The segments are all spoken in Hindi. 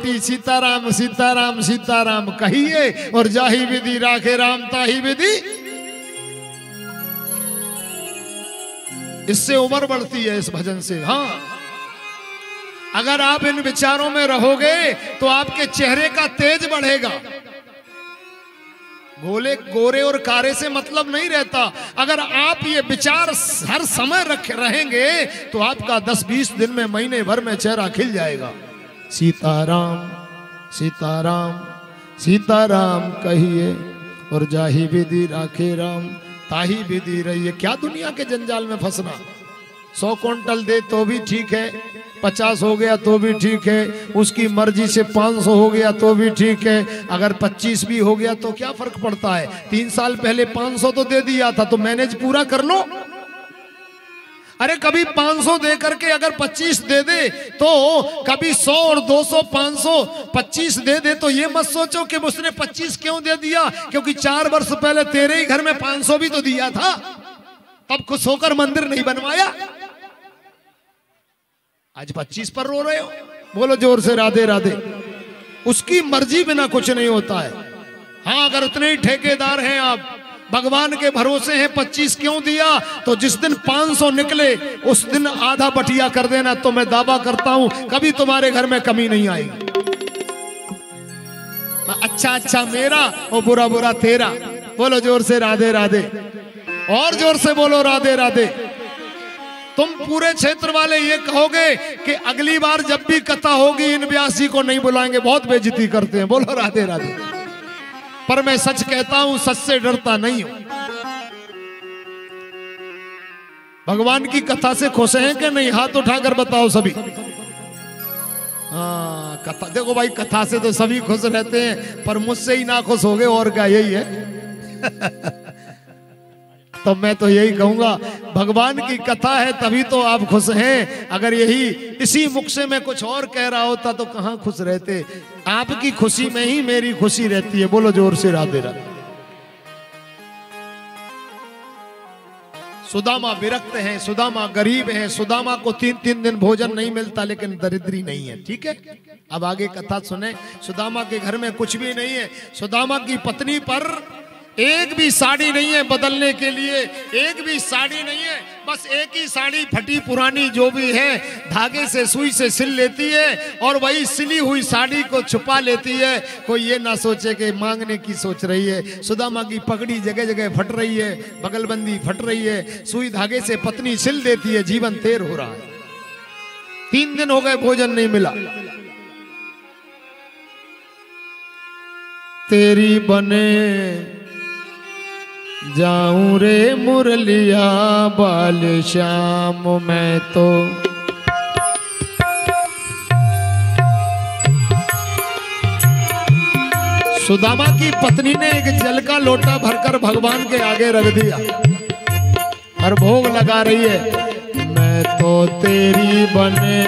बोलती सीताराम सीताराम सीताराम कहिए, और जाही विधि राखे राम ताही विधि। इससे उम्र बढ़ती है इस भजन से। हाँ, अगर आप इन विचारों में रहोगे तो आपके चेहरे का तेज बढ़ेगा। गोले गोरे और कारे से मतलब नहीं रहता। अगर आप ये विचार हर समय रहेंगे तो आपका 10-20 दिन में, महीने भर में चेहरा खिल जाएगा। सीताराम सीताराम सीताराम कहिए, और जाही विधि राखे राम ताही विधि रहिए। क्या दुनिया के जंजाल में फंसना। 100 क्विंटल दे तो भी ठीक है, 50 हो गया तो भी ठीक है, उसकी मर्जी से 500 हो गया तो भी ठीक है, अगर 25 भी हो गया तो क्या फर्क पड़ता है। 3 साल पहले 500 तो दे दिया था, तो मैनेज पूरा कर लो। अरे कभी 500 दे करके अगर 25 दे दे तो कभी 100 और 200 500 25 दे दे तो ये मत सोचो कि उसने 25 क्यों दे दिया, क्योंकि 4 वर्ष पहले तेरे ही घर में 500 भी तो दिया था, तब खुश होकर मंदिर नहीं बनवाया। आज 25 पर रो रहे हो। बोलो जोर से राधे राधे। उसकी मर्जी बिना कुछ नहीं होता है। हाँ, अगर उतने ही ठेकेदार हैं आप, भगवान के भरोसे हैं, 25 क्यों दिया, तो जिस दिन 500 निकले उस दिन आधा बटिया कर देना, तो मैं दावा करता हूं कभी तुम्हारे घर में कमी नहीं आएगी। अच्छा अच्छा मेरा और बुरा बुरा तेरा। बोलो जोर से राधे राधे, और जोर से बोलो राधे राधे। तुम पूरे क्षेत्र वाले ये कहोगे कि अगली बार जब भी कथा होगी इन व्यास जी को नहीं बुलाएंगे, बहुत बेइज्जती करते हैं। बोलो राधे राधे। पर मैं सच कहता हूं, सच से डरता नहीं हूं। भगवान की कथा से खुश हैं कि नहीं? हाथ उठाकर बताओ सभी। हाँ, कथा देखो भाई, कथा से तो सभी खुश रहते हैं, पर मुझसे ही ना खुश हो गए, और क्या यही है। तो मैं तो यही कहूंगा, भगवान की कथा है तभी तो आप खुश हैं। अगर यही इसी मुख से मैं कुछ और कह रहा होता तो कहां खुश रहते। आपकी खुशी में ही मेरी खुशी रहती है। बोलो जोर से राधे राधे। सुदामा विरक्त है, सुदामा गरीब है, सुदामा को 3-3 दिन भोजन नहीं मिलता, लेकिन दरिद्री नहीं है। ठीक है, अब आगे कथा सुने। सुदामा के घर में कुछ भी नहीं है। सुदामा की पत्नी पर एक भी साड़ी नहीं है बदलने के लिए, एक भी साड़ी नहीं है। बस एक ही साड़ी फटी पुरानी जो भी है धागे से सुई से सिल लेती है, और वही सिली हुई साड़ी को छुपा लेती है। कोई ये ना सोचे कि मांगने की सोच रही है। सुदामा की पगड़ी जगह जगह फट रही है, बगलबंदी फट रही है, सुई धागे से पत्नी सिल देती है। जीवन तेर हो रहा है। 3 दिन हो गए भोजन नहीं मिला। तेरी बने जाऊं रे मुरलिया बाल श्याम, मैं तो सुदामा की पत्नी ने एक जल का लोटा भरकर भगवान के आगे रख दिया और भोग लगा रही है। मैं तो तेरी बने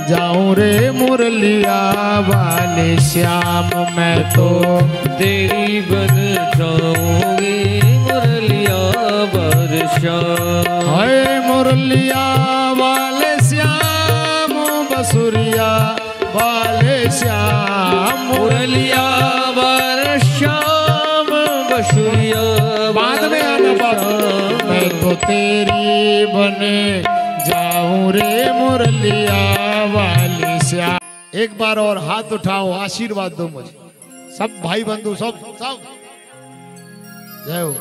जाऊं रे मुरलिया वाले श्याम, मैं तो तेरी बन जाऊंगी मुरलिया वाले श्याम। हाय मुरलिया वाले श्याम, बसुरिया वाले श्याम, मुरलिया वाले श्याम, बसुरिया बाद में आना बात। मैं तो तेरी बने जाऊं रे मुरलिया वाले श्याम। एक बार और हाथ उठाओ, आशीर्वाद दो मुझे। सब भाई बंधु सब सब जय हो।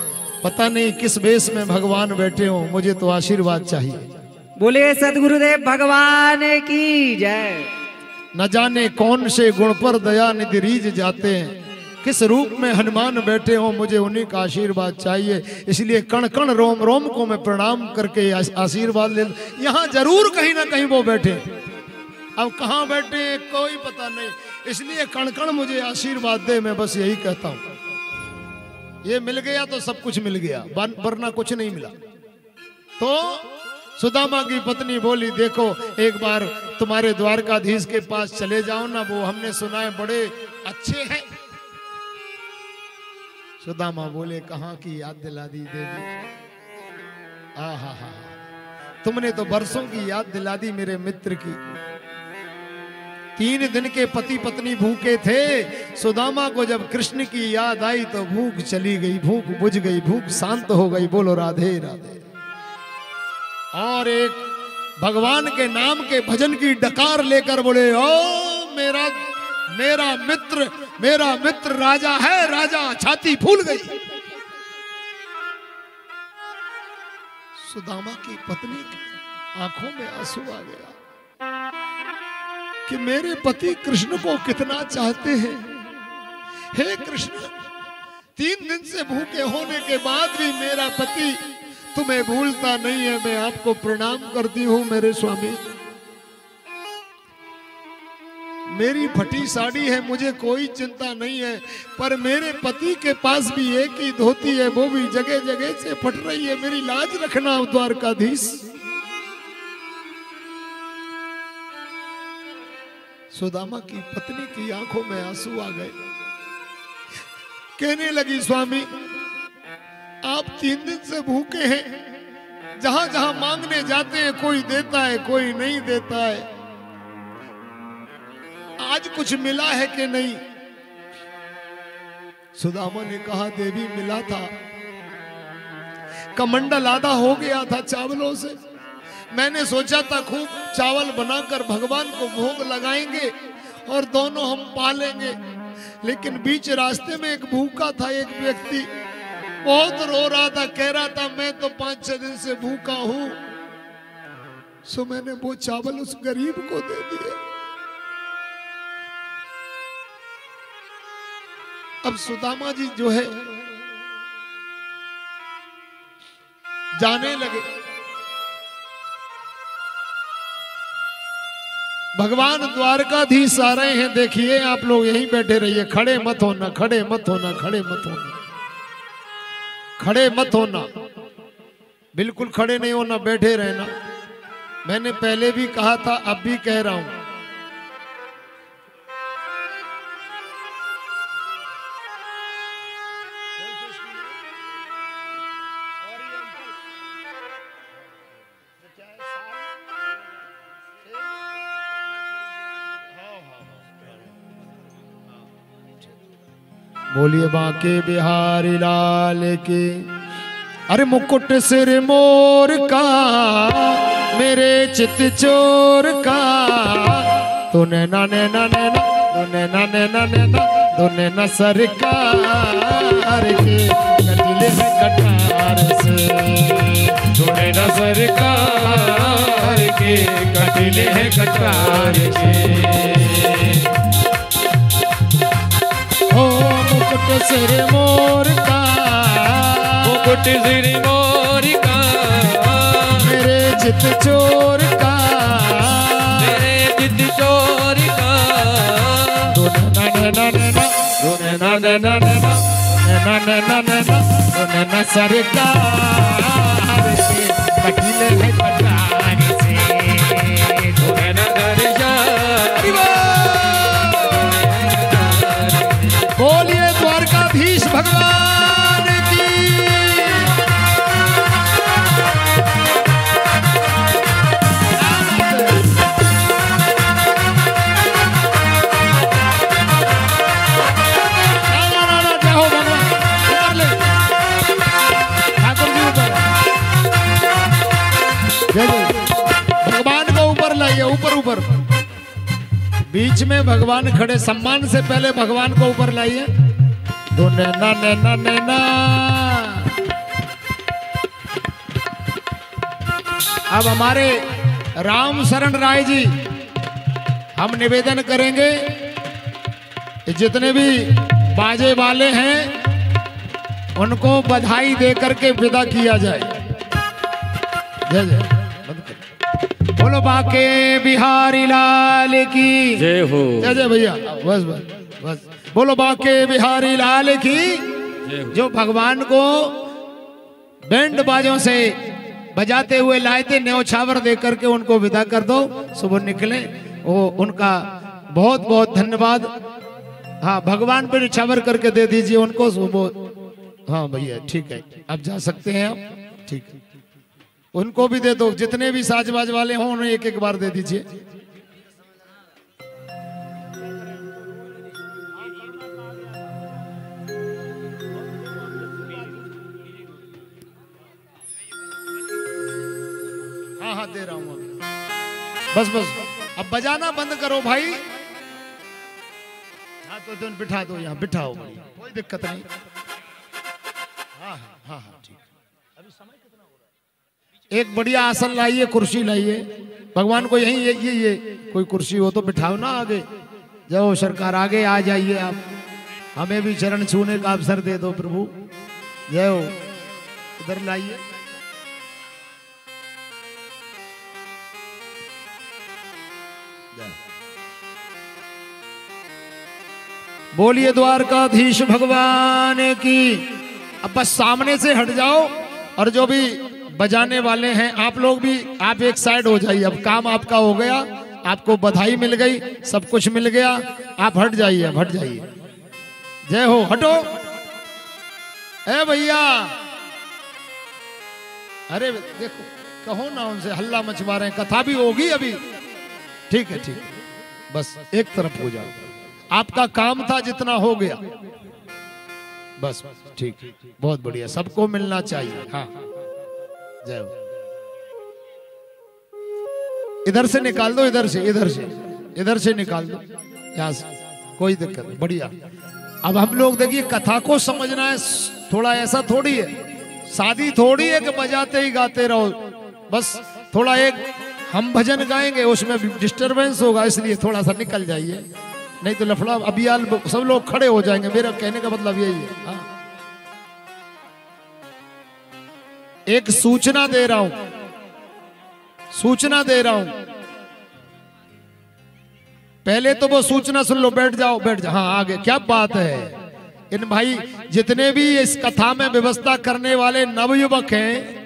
पता नहीं किस वेश में भगवान बैठे हो, मुझे तो आशीर्वाद चाहिए। बोले सदगुरुदेव भगवान की जय। न जाने कौन से गुण पर दया निधि रीझ जाते हैं, किस रूप में हनुमान बैठे हो, मुझे उन्हीं का आशीर्वाद चाहिए। इसलिए कण कण रोम रोम को मैं प्रणाम करके आशीर्वाद ले। यहाँ जरूर कहीं ना कहीं वो बैठे, अब कहाँ बैठे कोई पता नहीं। इसलिए कण कण मुझे आशीर्वाद दे, मैं बस यही कहता हूँ। ये मिल गया तो सब कुछ मिल गया, वरना कुछ नहीं मिला। तो सुदामा की पत्नी बोली, देखो एक बार तुम्हारे द्वारकाधीश के पास चले जाओ ना, वो हमने सुना है बड़े अच्छे हैं। सुदामा बोले, कहाँ की याद दिला दी देवी। आहा, तुमने तो बरसों की याद दिला दी मेरे मित्र की। 3 दिन के पति पत्नी भूखे थे। सुदामा को जब कृष्ण की याद आई तो भूख चली गई, भूख बुझ गई, भूख शांत हो गई। बोलो राधे राधे। और एक भगवान के नाम के भजन की डकार लेकर बोले, ओ मेरा मित्र राजा है, राजा। छाती फूल गई। सुदामा की पत्नी की आंखों में आंसू आ गया कि मेरे पति कृष्ण को कितना चाहते हैं। हे कृष्ण, 3 दिन से भूखे होने के बाद भी मेरा पति तुम्हें भूलता नहीं है। मैं आपको प्रणाम करती हूं मेरे स्वामी। मेरी फटी साड़ी है, मुझे कोई चिंता नहीं है, पर मेरे पति के पास भी एक ही धोती है, वो भी जगह जगह से फट रही है। मेरी लाज रखना द्वारकाधीश। सुदामा की पत्नी की आंखों में आंसू आ गए। कहने लगी, स्वामी आप 3 दिन से भूखे हैं। जहां जहां मांगने जाते हैं कोई देता है, कोई नहीं देता है। आज कुछ मिला है कि नहीं? सुदामा ने कहा, देवी मिला था। कमंडल आधा हो गया था चावलों से। मैंने सोचा था खूब चावल बनाकर भगवान को भोग लगाएंगे और दोनों हम पालेंगे। लेकिन बीच रास्ते में एक भूखा था, एक व्यक्ति बहुत रो रहा था, कह रहा था मैं तो 5-6 दिन से भूखा हूं। सो मैंने वो चावल उस गरीब को दे दिए। अब सुदामा जी जो है जाने लगे। भगवान द्वारकाधीश आ रहे हैं। देखिए आप लोग यहीं बैठे रहिए, खड़े मत होना, खड़े मत होना, खड़े मत होना, खड़े मत होना, बिल्कुल खड़े नहीं होना, बैठे रहना। मैंने पहले भी कहा था, अब भी कह रहा हूं। बोलिए बांके बिहारी लाल की। अरे मुकुट सिर मोर का, मेरे चित चोर का, तूने ना नैना नैना, तूने ना नैना नैना, तूने न सरकार के कटिले में कटार से, तूने न सरकार के कटिले है कटार से। मुकुट सिर मोर का, मुकुट सिर मोर का, मेरे चित चोर का, मेरे चित चोर का, तूने न सरकार से कटिले है कटार से, तूने न बोलिए द्वारकाधीश भगवान की। जाओ भगवान ऊपर ले, ठाकुर जी ऊपर, भगवान को ऊपर लाइए, ऊपर ऊपर, बीच में भगवान खड़े, सम्मान से पहले भगवान को ऊपर लाइए। दो नैना नैना नैना। अब हमारे राम शरण राय जी, हम निवेदन करेंगे जितने भी बाजे वाले हैं उनको बधाई देकर के विदा किया जाए। जय जय। बोलो बाके बिहारी लाल की जय हो। जय जय भैया, बस बस बस। बोलो बाके बिहारी लाल की। जो भगवान को बैंड बाजों से बजाते हुए लाए थे, न्यौछावर दे करके उनको विदा कर दो, सुबह निकले। वो उनका बहुत बहुत धन्यवाद। हाँ, भगवान पर न्यौछावर करके दे दीजिए उनको सुबह। हाँ भैया ठीक है, अब जा सकते हैं आप। ठीक है, उनको भी दे दो, जितने भी साजबाज वाले हों उन्हें एक एक बार दे दीजिए। दे रहा हूं अभी। बस बस अब बजाना बंद करो भाई। हाँ तो तुम बिठा दो, यहाँ बिठाओ, कोई दिक्कत नहीं। हाँ हाँ हाँ हाँ ठीक। अभी समय कितना हो रहा है? एक बढ़िया आसन लाइए, कुर्सी लाइए, भगवान को यही ये कोई कुर्सी हो तो बिठाओ ना आगे। जाओ सरकार आगे आ जाइए आप, हमें भी चरण छूने का अवसर दे दो प्रभु। जय हो, इधर लाइए। बोलिए द्वारकाधीश भगवान की। अब बस सामने से हट जाओ और जो भी बजाने वाले हैं आप लोग भी आप एक साइड हो जाइए। अब काम आपका हो गया, आपको बधाई मिल गई, सब कुछ मिल गया, आप हट जाइए, अब हट जाइए। जय हो, हटो। ए भैया, अरे देखो, कहो ना उनसे, हल्ला मचवा रहे हैं, कथा भी होगी अभी। ठीक है ठीक है, बस एक तरफ हो जाओ। आपका काम था जितना हो गया, बस ठीक, बहुत बढ़िया, सबको मिलना चाहिए। हाँ जय हो। इधर से निकाल दो, इधर से निकाल दो, यहाँ से कोई दिक्कत नहीं, बढ़िया। अब हम लोग देखिए कथा को समझना है, थोड़ा ऐसा थोड़ी है, शादी थोड़ी है कि बजाते ही गाते रहो। बस थोड़ा एक हम भजन गाएंगे उसमें डिस्टरबेंस होगा, इसलिए थोड़ा सा निकल जाइए, नहीं तो लफड़ा अभी सब लोग खड़े हो जाएंगे। मेरा कहने का मतलब यही है। हाँ? एक सूचना दे रहा हूं, पहले तो वो सूचना सुन लो। बैठ जाओ। हाँ आगे क्या बात है। इन भाई जितने भी इस कथा में व्यवस्था करने वाले नवयुवक हैं,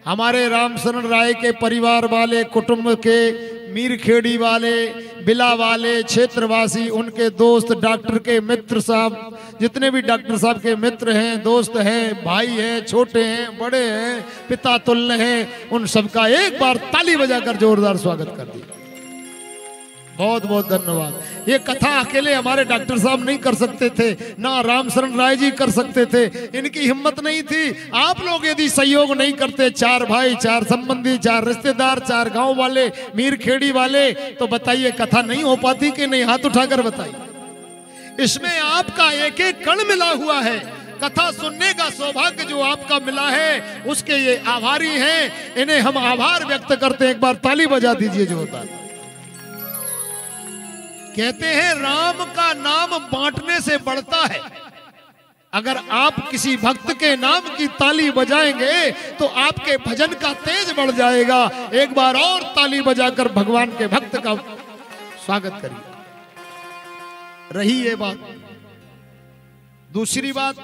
हमारे रामशरण राय के परिवार वाले, कुटुंब के, मीरखेड़ी वाले, बिला वाले, क्षेत्रवासी, उनके दोस्त, डॉक्टर के मित्र साहब, जितने भी डॉक्टर साहब के मित्र हैं, दोस्त हैं, भाई हैं, छोटे हैं, बड़े हैं, पिता तुल्य हैं, उन सबका एक बार ताली बजाकर जोरदार स्वागत कर दिया। बहुत बहुत धन्यवाद। ये कथा अकेले हमारे डॉक्टर साहब नहीं कर सकते थे, ना रामशरण राय जी कर सकते थे, इनकी हिम्मत नहीं थी। आप लोग यदि सहयोग नहीं करते, 4 भाई, 4 संबंधी, 4 रिश्तेदार, 4 गांव वाले, मीरखेड़ी वाले, तो बताइए कथा नहीं हो पाती कि नहीं? हाथ उठाकर बताइए। इसमें आपका एक एक कण मिला हुआ है। कथा सुनने का सौभाग्य जो आपका मिला है उसके ये आभारी हैं, इन्हें हम आभार व्यक्त करते हैं। एक बार ताली बजा दीजिए जोरदार। कहते हैं राम का नाम बांटने से बढ़ता है। अगर आप किसी भक्त के नाम की ताली बजाएंगे तो आपके भजन का तेज बढ़ जाएगा। एक बार और ताली बजाकर भगवान के भक्त का स्वागत करिए। रही ये बात। दूसरी बात,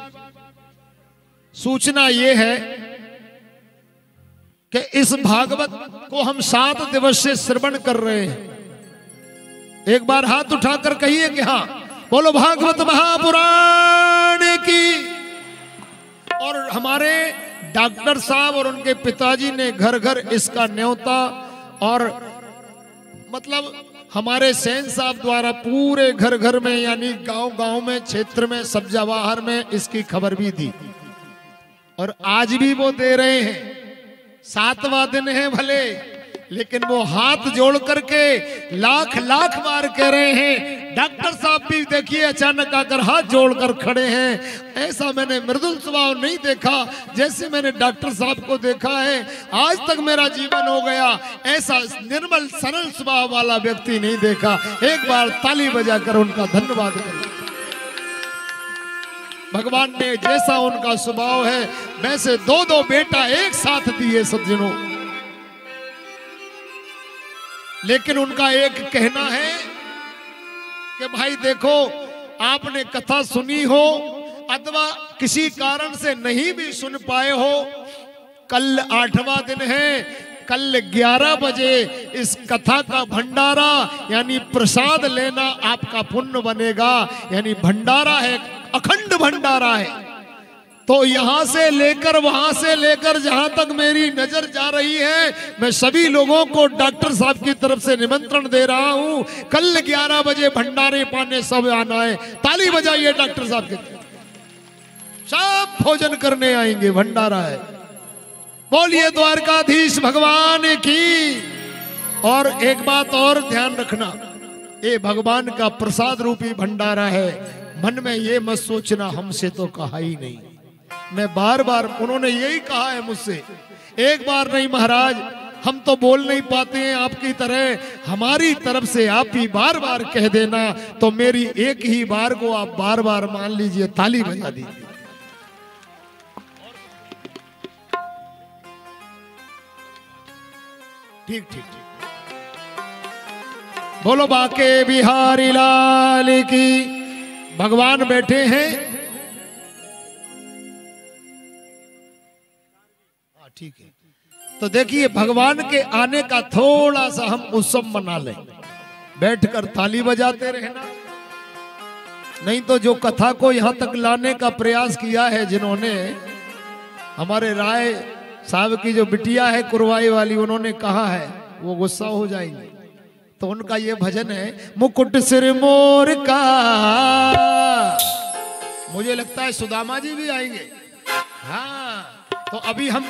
सूचना ये है कि इस भागवत को हम 7 दिवस से श्रवण कर रहे हैं। एक बार हाथ उठाकर कहिए कि हाँ, बोलो भागवत महापुराण की। और हमारे डॉक्टर साहब और उनके पिताजी ने घर घर इसका न्योता, और मतलब हमारे सेन साहब द्वारा पूरे घर घर में, यानी गांव गांव में, क्षेत्र में, सब जवाहर में इसकी खबर भी दी। और आज भी वो दे रहे हैं। 7वां दिन है भले, लेकिन वो हाथ जोड़ करके लाख लाख बार कह रहे हैं। डॉक्टर साहब भी देखिए अचानक आकर हाथ जोड़कर खड़े हैं। ऐसा मैंने मृदुल स्वभाव नहीं देखा जैसे मैंने डॉक्टर साहब को देखा है। आज तक मेरा जीवन हो गया, ऐसा निर्मल सरल स्वभाव वाला व्यक्ति नहीं देखा। एक बार ताली बजाकर उनका धन्यवाद करें। भगवान ने जैसा उनका स्वभाव है वैसे 2-2 बेटा एक साथ दिए सज्जनों। लेकिन उनका एक कहना है कि भाई देखो, आपने कथा सुनी हो अथवा किसी कारण से नहीं भी सुन पाए हो, कल 8वां दिन है, कल 11 बजे इस कथा का भंडारा यानी प्रसाद लेना आपका पुण्य बनेगा। यानी भंडारा है, अखंड भंडारा है। तो यहां से लेकर वहां से लेकर जहां तक मेरी नजर जा रही है, मैं सभी लोगों को डॉक्टर साहब की तरफ से निमंत्रण दे रहा हूं। कल 11 बजे भंडारे पाने सब आना है। ताली बजाइए डॉक्टर साहब के। सब भोजन करने आएंगे, भंडारा है। बोलिए द्वारकाधीश भगवान की। और एक बात और ध्यान रखना, ये भगवान का प्रसाद रूपी भंडारा है। मन में ये मत सोचना हमसे तो कहा ही नहीं। मैं बार बार, उन्होंने यही कहा है मुझसे, एक बार नहीं महाराज, हम तो बोल नहीं पाते हैं आपकी तरह, हमारी तरफ से आप ही बार बार कह देना। तो मेरी एक ही बार को आप बार बार मान लीजिए, ताली बजा दीजिए। ठीक ठीक ठीक। बोलो बाके बिहारी लाल की। भगवान बैठे हैं। हाँ ठीक है। तो देखिए भगवान के आने का थोड़ा सा हम उत्सव मना लें, बैठकर ताली बजाते रहना। नहीं तो जो कथा को यहां तक लाने का प्रयास किया है जिन्होंने, हमारे राय साहब की जो बिटिया है कुरवाई वाली, उन्होंने कहा है वो गुस्सा हो जाएंगे। तो उनका ये भजन है, मुकुट सिर मोर का। मुझे लगता है सुदामा जी भी आएंगे। हाँ तो अभी हम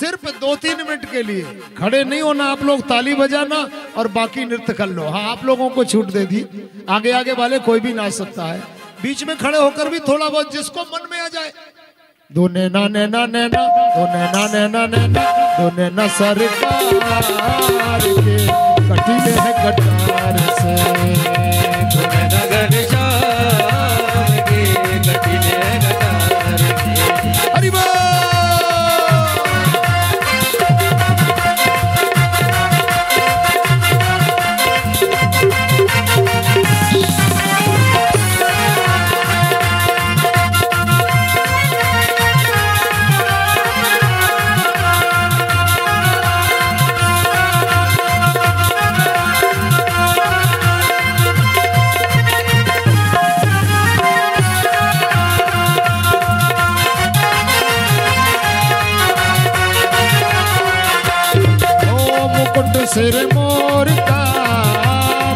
सिर्फ 2-3 मिनट के लिए खड़े नहीं होना, आप लोग ताली बजाना और बाकी नृत्य कर लो। हाँ आप लोगों को छूट दे दी, आगे आगे वाले कोई भी नाच सकता है, बीच में खड़े होकर भी थोड़ा बहुत जिसको मन में आ जाए। दो नैना नैना नैना, दो नैना नैना नैना, दो नैना सरकार के कटीले है कटार से, दो नैना घनश्याम के कटीले है कटार से। हरि बोल। सिर मोर का,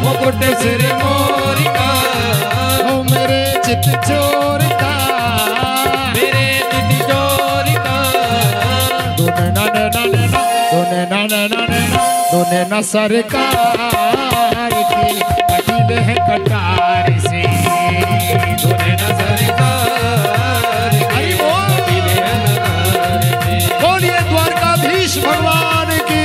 मुकुट सिर मोर का, ओ मेरे चित चोर का, मेरे चित चोर का। दो नैना नैना नैना, दो नैना नैना नैना, दो नैना सरकार की कटीले है कटार से, दो नैना सरकार के कटीले है कटार से। बोलिए द्वारकाधीश भगवान की।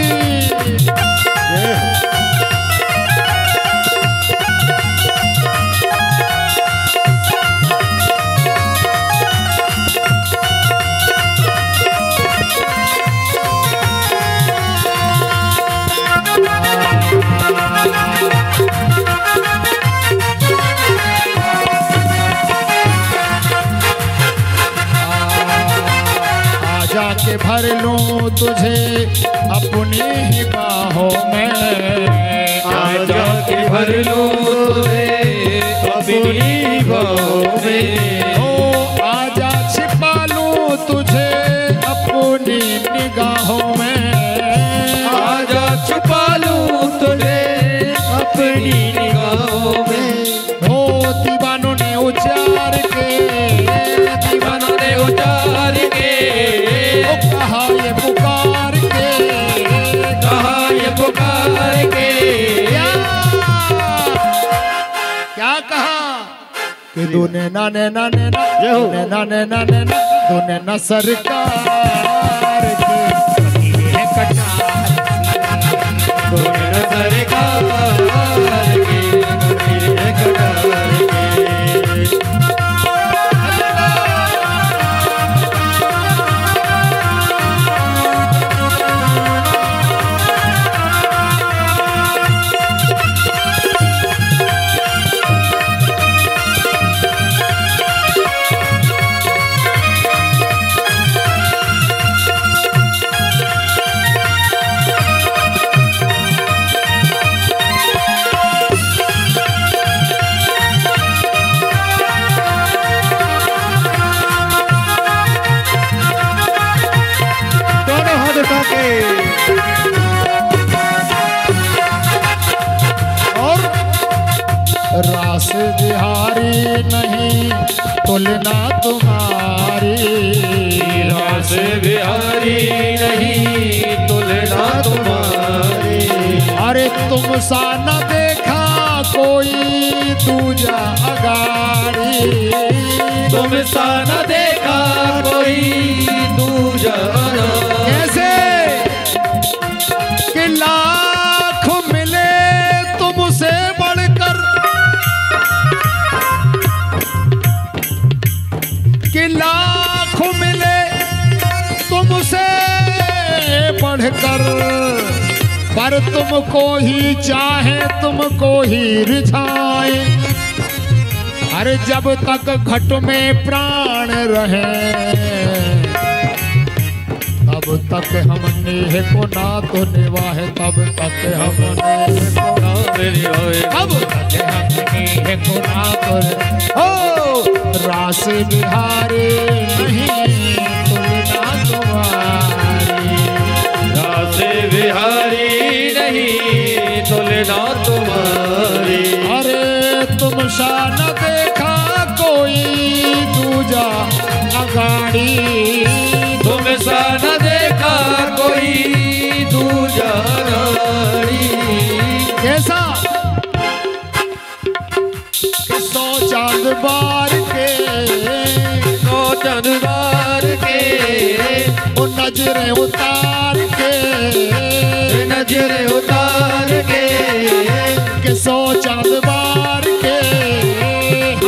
जाके भर लूं तुझे अपनी ही बाहों में, आजा के भर लूं तुझे अपनी बाहों में। ओ आजा छिपा लूं तुझे अपनी निगाहों में, आजा छुपा लूं तुझे अपनी निगाहों में। ओ दीवानों ने उचार के, दीवानों ने उतार के, कहा ये पुकार के, कहा ये पुकार के। क्या कहा कि दो नैना नैना नैना, नैना नैना नैना, दो नैना सरकार के कटीले है कटार, दो नैना सरकार के कटीले है कटार के। रास बिहारी नहीं तुलना तुम्हारी, रास रास बिहारी नहीं तुलना तुम्हारी। अरे तुम सा न देखा कोई दूजा अगाड़ी, तुम सा न देखा कोई दूजा। कैसे कि लाख मिले तुमसे बढ़कर, कि लाख मिले तुमसे बढ़कर, पर तुमको ही चाहे तुमको ही रिझाए। अरे जब तक घट में प्राण रहे तब तक हम नेह को ना तो निवाहे, तब तक हम नेह को ना निवाहे, तब तक हम नेह को ना तो। ओ रास बिहारी नहीं तुलना तुम्हारी, रास बिहारी नहीं तुलना तुम्हारी। अरे तुम सा न देखा कोई दूजा अगाड़ी, तुम सा न देखा कोई दूजा नारी। कैसा कि 100 चांद बार के, 100 चांद बार के, वो नजरें उतार के, नजर उतार के, कि 100 चांद बार के,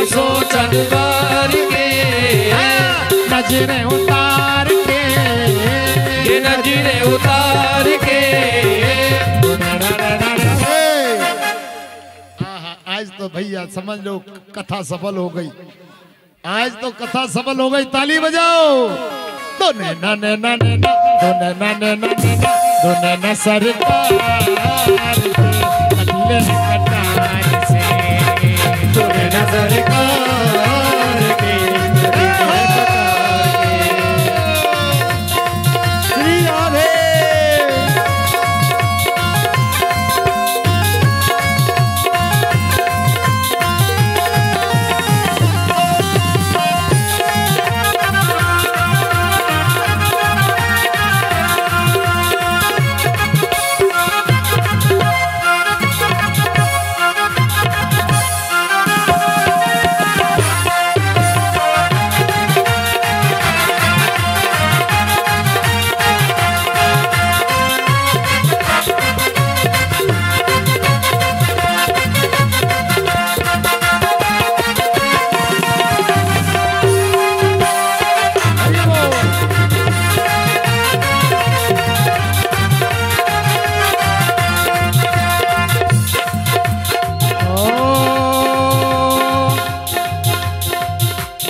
100 चांद बार के, नजरें उतार के, ये नजरें उतार के। आज तो भैया समझ लो कथा सफल हो गई, आज तो कथा सफल हो गई। ताली बजाओ। दो नैना नैना नैना, दो नैना नैना नैना, दो नैना सरकार के बदले कटार से, तुम न सरकार के श्री राधे।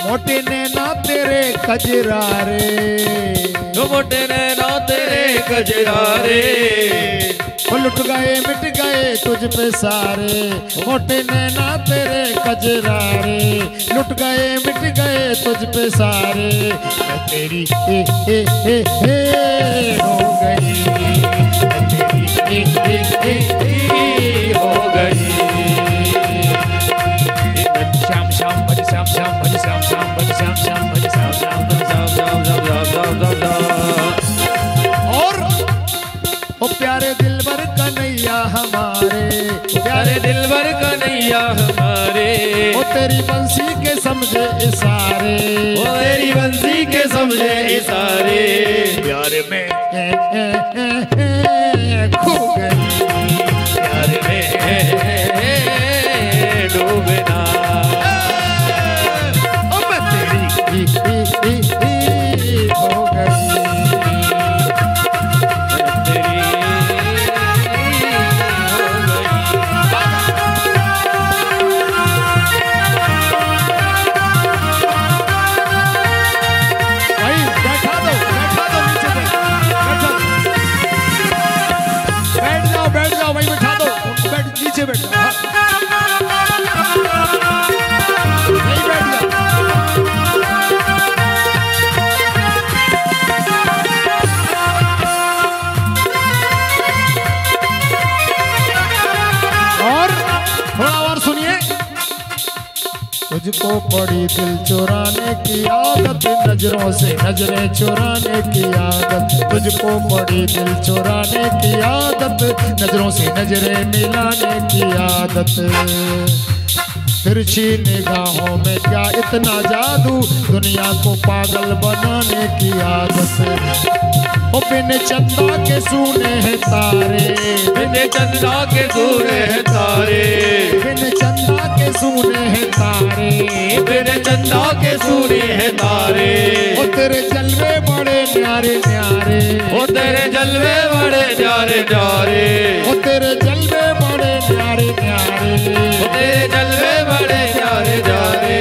मोटे नैना तेरे कजरारे, मोटे नैना तेरे कजरारे, वो लुट गए मिट गए तुझ पे सारे। मोटे नैना तेरे कजरारे, लुट गए मिट गए तुझ पे सारे। मैं तेरी हो गई, मैं तेरी हो गई। श्याम श्याम भज श्याम श्याम भज श्याम श्याम भज श्याम श्याम भज श्याम श्याम भज और ओ प्यारे दिलबर कन्हैया हमारे, प्यारे दिलबर कन्हैया हमारे, ओ तेरी बंसी के समझे इशारे, ओ तेरी बंसी के समझे इशारे। प्यार में खो गई, प्यार में डूबना। ओ मैं तेरी हो गई। बैठ जाओ, वहीं बैठा दो, नीचे बैठ जाओ। मुझको पड़ी दिल चुराने की आदत, नजरों से नजरें चुराने की आदत, मुझको पड़ी दिल चुराने की आदत, नजरों से नजरें मिलाने की आदत। तिरछी निगाहों में क्या इतना जादू, दुनिया को पागल बनाने की आदत। ओ बिन चंदा के सूने हैं तारे, बिन चंदा के सूने हैं तारे, बिन चंदा के सूने हैं तारे, बिन चंदा के सूने हैं तारे। ओ तेरे जलवे बड़े न्यारे न्यारे, ओ तेरे जलवे बड़े न्यारे न्यारे, ओ तेरे जलवे बड़े न्यारे न्यारे, ओ तेरे जलवे बड़े न्यारे न्यारे।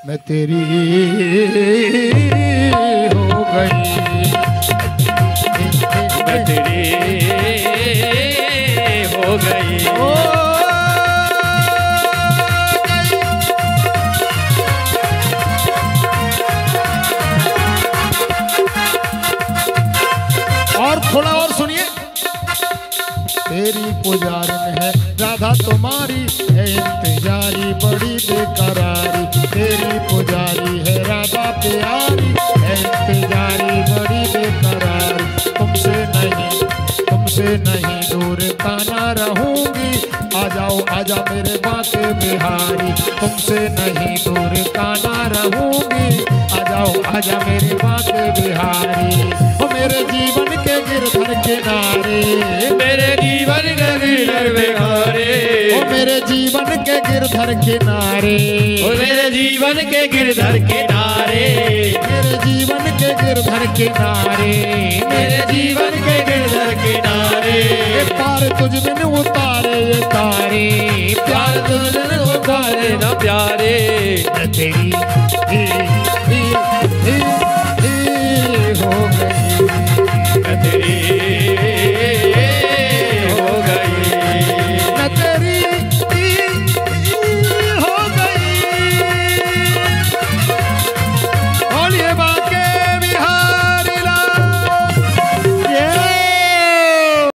मैं तेरी हो गई, मैं तेरी हो गई। ओ और थोड़ा और सुनिए। तेरी पुजारन है राधा तुम्हारी, है इंतजारी बड़ी बेकरारी, तेरी पुजारी है राधा प्यारी, है इंतजारी बड़ी बेकरारी। तुमसे नहीं दूर ताना रहूंगी, आ जाओ आजा मेरे बाके बिहारी, तुमसे नहीं दूर ताना रहूंगी, आ जाओ आजा मेरे बाके बिहारी। ओ मेरे जीवन के गिरधर किनारे, मेरे जीवन के गिरधर बिहारे, ओ मेरे जीवन के गिरधर किनारे, ओ मेरे जीवन के गिरधर किनारे, मेरे जीवन के गिरधर किनारे, मेरे जीवन के गिरधर किनारे। पार तुझ बिन उतारे ये तारे, प्यार तुझ बिन उतारे न प्यारे। मैं तेरी